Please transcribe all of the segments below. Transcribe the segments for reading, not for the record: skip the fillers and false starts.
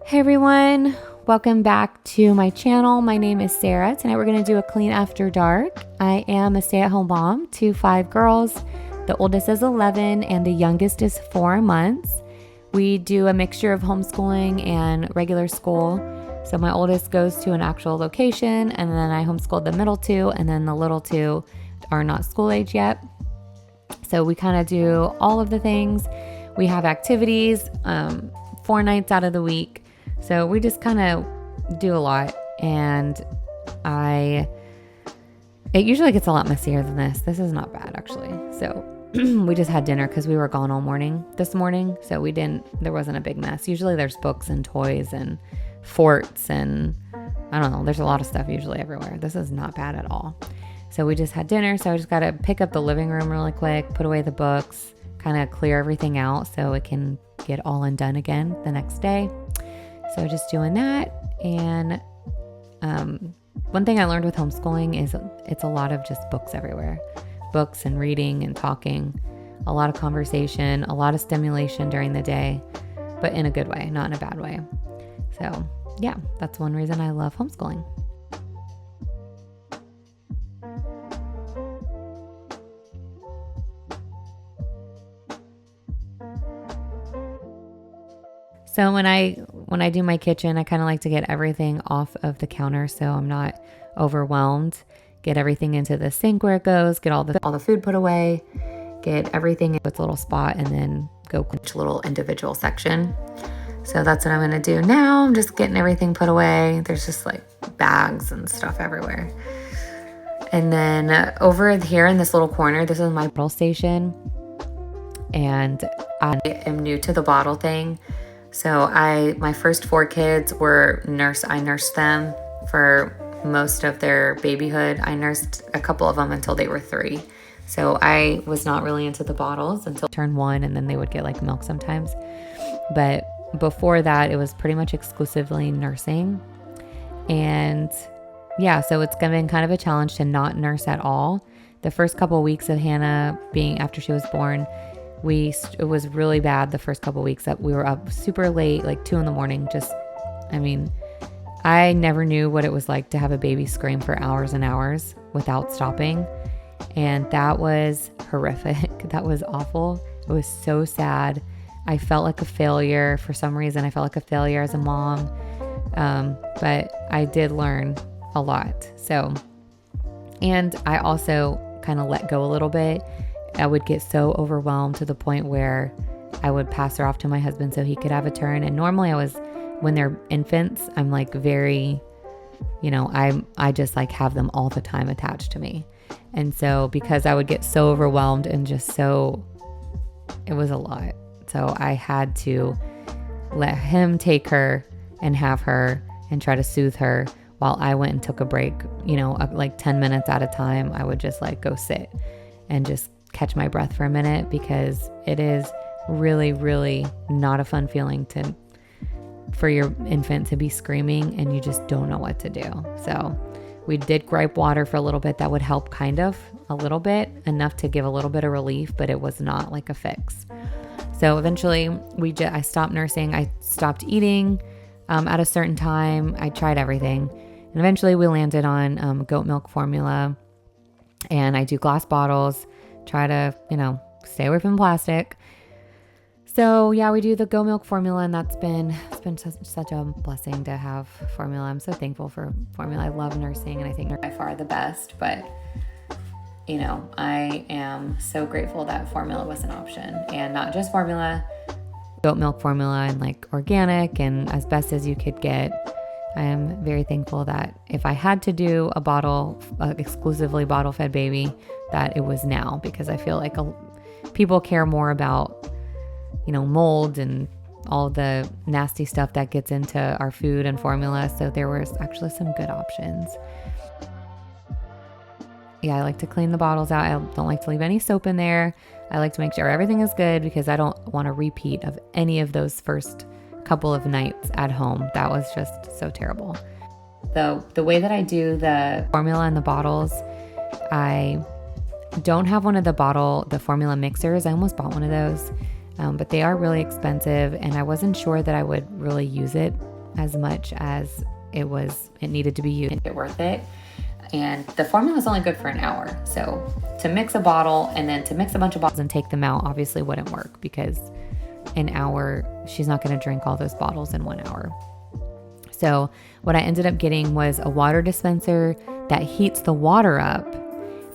Hey everyone, welcome back to my channel. My name is Sarah. Tonight we're going to do a clean after dark. I am a stay-at-home mom to 5 girls. The oldest is 11 and the youngest is 4 months. We do a mixture of homeschooling and regular school. So my oldest goes to an actual location, and then I homeschooled the middle two, and then the little two are not school age yet. So we kind of do all of the things. We have activities 4 nights out of the week. So we just kind of do a lot, and it usually gets a lot messier than this. This is not bad, actually. So we just had dinner because we were gone all morning this morning. So there wasn't a big mess. Usually there's books and toys and forts and I don't know. There's a lot of stuff usually everywhere. This is not bad at all. So we just had dinner. So I just got to pick up the living room really quick, put away the books, kind of clear everything out so it can get all undone again the next day. So just doing that. And one thing I learned with homeschooling is it's a lot of just books everywhere. Books and reading and talking, a lot of conversation, a lot of stimulation during the day, but in a good way, not in a bad way. So yeah, that's one reason I love homeschooling. So when I do my kitchen, I kind of like to get everything off of the counter so I'm not overwhelmed. Get everything into the sink where it goes, get all the food put away, get everything in its little spot, and then go to each little individual section. So that's what I'm going to do now. I'm just getting everything put away. There's just like bags and stuff everywhere. And then over here in this little corner, this is my bottle station. And I am new to the bottle thing. So my first 4 kids were I nursed them for most of their babyhood. I nursed a couple of them until they were 3. So I was not really into the bottles until turn 1, and then they would get like milk sometimes. But before that, it was pretty much exclusively nursing. And yeah, so it's been kind of a challenge to not nurse at all. The first couple of weeks of Hannah after she was born, it was really bad the first couple of weeks that we were up super late, like 2 a.m. I never knew what it was like to have a baby scream for hours and hours without stopping. And that was horrific. That was awful. It was so sad. I felt like a failure for some reason. I felt like a failure as a mom. But I did learn a lot. And I also kind of let go a little bit. I would get so overwhelmed to the point where I would pass her off to my husband so he could have a turn. And normally when they're infants, I'm like very, I just like have them all the time attached to me. And so because I would get so overwhelmed and it was a lot. So I had to let him take her and have her and try to soothe her while I went and took a break, like 10 minutes at a time. I would just like go sit and just catch my breath for a minute, because it is really, really not a fun feeling for your infant to be screaming and you just don't know what to do. So we did gripe water for a little bit. That would help a little bit, enough to give a little bit of relief, but it was not like a fix. So eventually I stopped nursing. I stopped eating at a certain time. I tried everything. And eventually we landed on goat milk formula, and I do glass bottles. Try to, stay away from plastic. So yeah, we do the goat milk formula, and it's been such a blessing to have formula. I'm so thankful for formula. I love nursing, and I think they're by far the best, but I am so grateful that formula was an option, and not just formula, goat milk formula, and like organic and as best as you could get. I am very thankful that if I had to do a exclusively bottle fed baby, that it was now, because I feel like people care more about, mold and all the nasty stuff that gets into our food and formula. So there was actually some good options. Yeah, I like to clean the bottles out. I don't like to leave any soap in there. I like to make sure everything is good, because I don't want a repeat of any of those first couple of nights at home. That was just so terrible. The way that I do the formula in the bottles, I don't have one of the formula mixers. I almost bought one of those, but they are really expensive, and I wasn't sure that I would really use it as much as it needed to be used. It worth it. And the formula is only good for an hour. So to mix a bottle and then to mix a bunch of bottles and take them out obviously wouldn't work, because an hour, she's not going to drink all those bottles in 1 hour. So what I ended up getting was a water dispenser that heats the water up.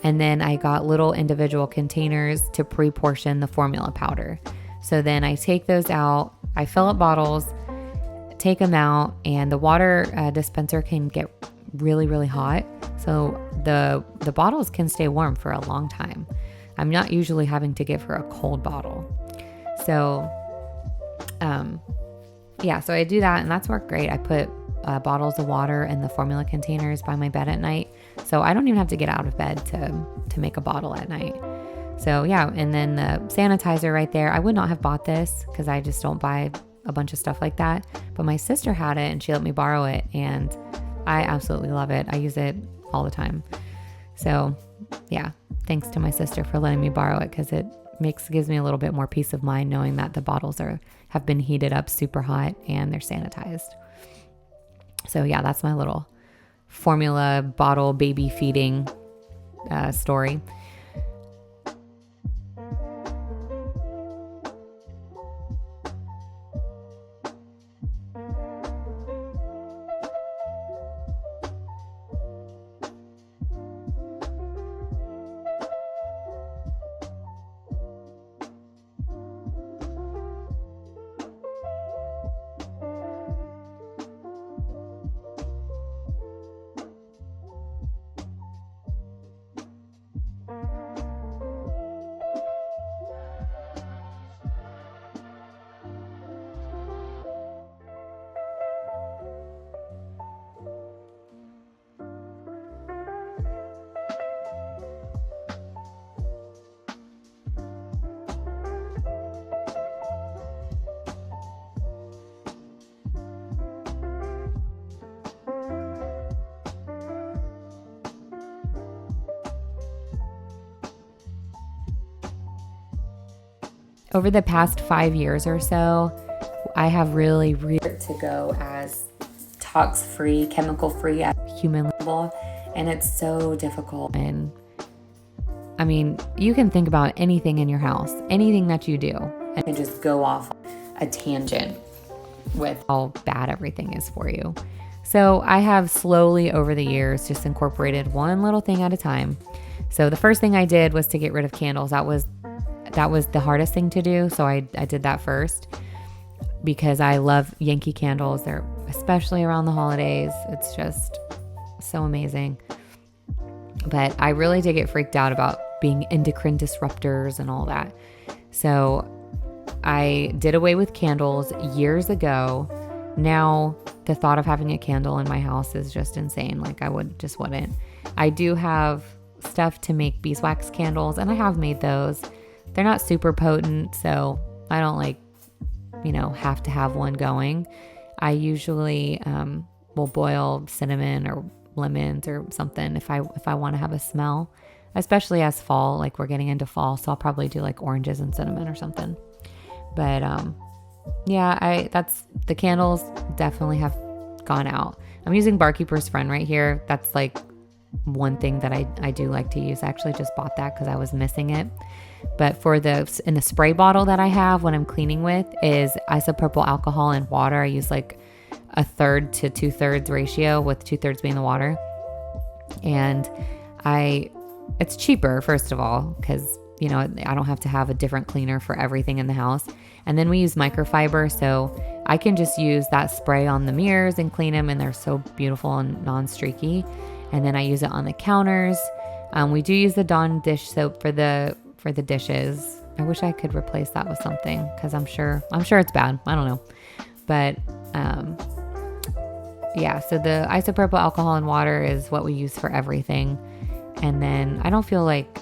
And then I got little individual containers to pre-portion the formula powder. So then I take those out, I fill up bottles, take them out, and the water dispenser can get really, really hot. So the bottles can stay warm for a long time. I'm not usually having to give her a cold bottle. So, so I do that, and that's worked great. I put bottles of water in the formula containers by my bed at night. So I don't even have to get out of bed to make a bottle at night. So yeah, and then the sanitizer right there. I would not have bought this because I just don't buy a bunch of stuff like that. But my sister had it and she let me borrow it, and I absolutely love it. I use it all the time. So yeah, thanks to my sister for letting me borrow it, because it gives me a little bit more peace of mind knowing that the bottles have been heated up super hot and they're sanitized. So yeah, that's my little formula bottle baby feeding story. Over the past 5 years or so, I have really to go as tox-free, chemical-free at human level, and it's so difficult. And I mean, you can think about anything in your house, anything that you do, and just go off a tangent with how bad everything is for you. So I have slowly over the years just incorporated one little thing at a time. So the first thing I did was to get rid of candles. That was the hardest thing to do. So I did that first because I love Yankee candles. They're especially around the holidays. It's just so amazing. But I really did get freaked out about being endocrine disruptors and all that. So I did away with candles years ago. Now the thought of having a candle in my house is just insane. Like I wouldn't. I do have stuff to make beeswax candles, and I have made those. They're not super potent, so I don't have to have one going. I usually will boil cinnamon or lemons or something if I want to have a smell, especially as fall, like we're getting into fall. So I'll probably do like oranges and cinnamon or something. But that's the candles definitely have gone out. I'm using Barkeeper's Friend right here. That's like one thing that I do like to use. I actually just bought that because I was missing it. But in the spray bottle that I have when I'm cleaning with is isopropyl alcohol and water. I use like 1/3 to 2/3 ratio, with 2/3 being the water. And it's cheaper, first of all, because I don't have to have a different cleaner for everything in the house. And then we use microfiber, so I can just use that spray on the mirrors and clean them, and they're so beautiful and non-streaky. And then I use it on the counters. We do use the Dawn dish soap for the dishes. I wish I could replace that with something, because I'm sure it's bad. I don't know. But so the isopropyl alcohol and water is what we use for everything. And then I don't feel like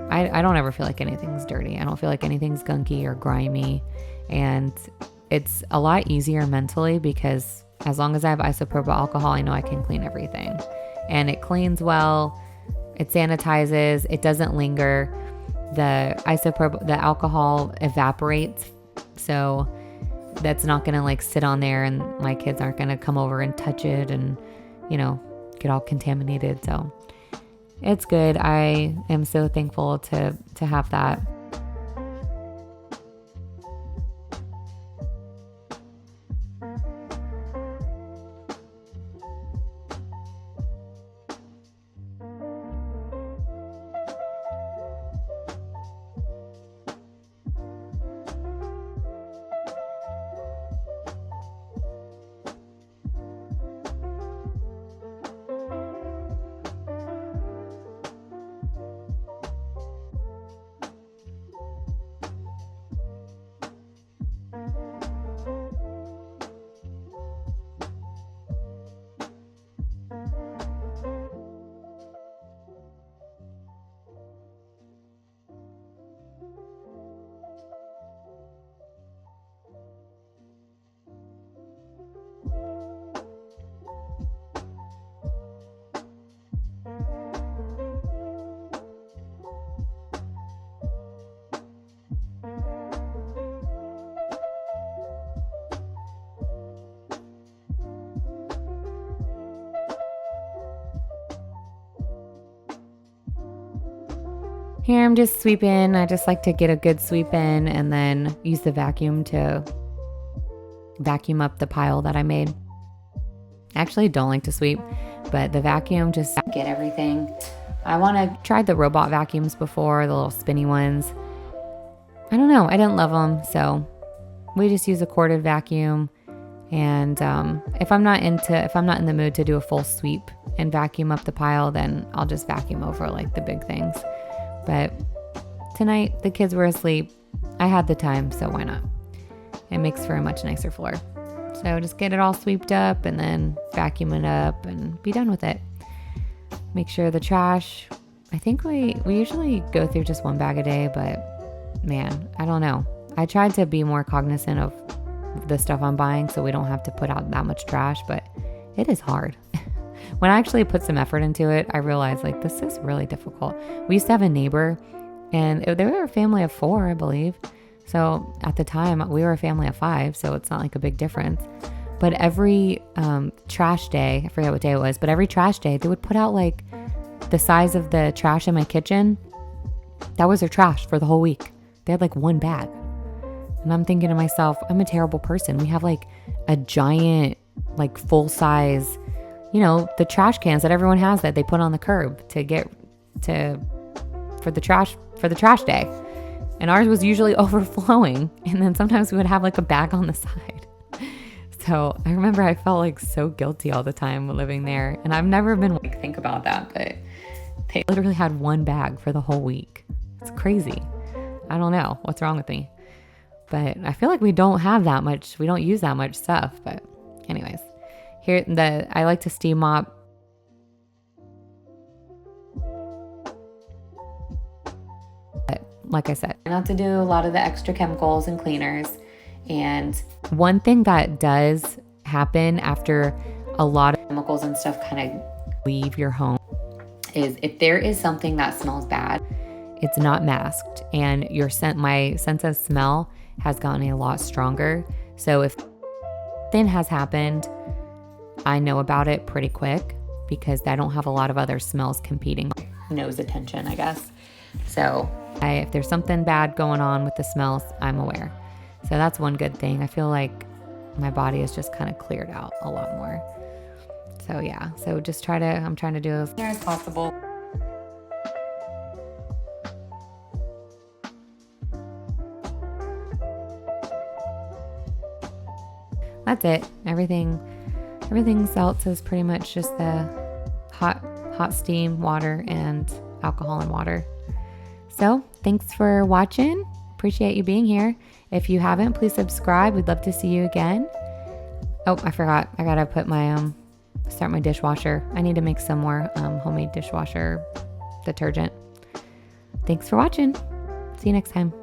I don't ever feel like anything's dirty. I don't feel like anything's gunky or grimy. And it's a lot easier mentally, because as long as I have isopropyl alcohol, I know I can clean everything. And it cleans well, it sanitizes, it doesn't linger. The alcohol evaporates. So that's not going to like sit on there and my kids aren't going to come over and touch it and, get all contaminated. So it's good. I am so thankful to have that. Here I'm just sweeping. I just like to get a good sweep in and then use the vacuum to vacuum up the pile that I made. I actually don't like to sweep, but the vacuum just get everything. Tried the robot vacuums before, the little spinny ones. I don't know. I didn't love them. So we just use a corded vacuum. And if I'm not in the mood to do a full sweep and vacuum up the pile, then I'll just vacuum over like the big things. But tonight the kids were asleep. I had the time, so why not? It makes for a much nicer floor. So just get it all swept up and then vacuum it up and be done with it. Make sure the trash, I think we usually go through just one bag a day, but man, I don't know. I tried to be more cognizant of the stuff I'm buying so we don't have to put out that much trash, but it is hard. When I actually put some effort into it, I realized like this is really difficult. We used to have a neighbor and they were a family of 4, I believe. So at the time we were a family of 5, so it's not like a big difference. But every trash day, I forget what day it was, but every trash day they would put out like the size of the trash in my kitchen. That was their trash for the whole week. They had like one bag. And I'm thinking to myself, I'm a terrible person. We have like a giant, like full size, the trash cans that everyone has that they put on the curb for the trash day. And ours was usually overflowing. And then sometimes we would have like a bag on the side. So I remember I felt like so guilty all the time living there. And I've never been like, think about that, but they literally had one bag for the whole week. It's crazy. I don't know what's wrong with me. But I feel like we don't have that much. We don't use that much stuff. But anyways, I like to steam mop. But like I said, not to do a lot of the extra chemicals and cleaners. And one thing that does happen after a lot of chemicals and stuff kind of leave your home is if there is something that smells bad, it's not masked, and my sense of smell has gotten a lot stronger. So if something has happened, I know about it pretty quick because I don't have a lot of other smells competing. Nose attention, I guess. So if there's something bad going on with the smells, I'm aware. So that's one good thing. I feel like my body is just kind of cleared out a lot more. So yeah, so I'm trying to do as clear as possible. That's it. Everything else is pretty much just the hot steam, water, and alcohol and water. So thanks for watching. Appreciate you being here. If you haven't, please subscribe. We'd love to see you again. Oh, I forgot. I gotta put start my dishwasher. I need to make some more homemade dishwasher detergent. Thanks for watching. See you next time.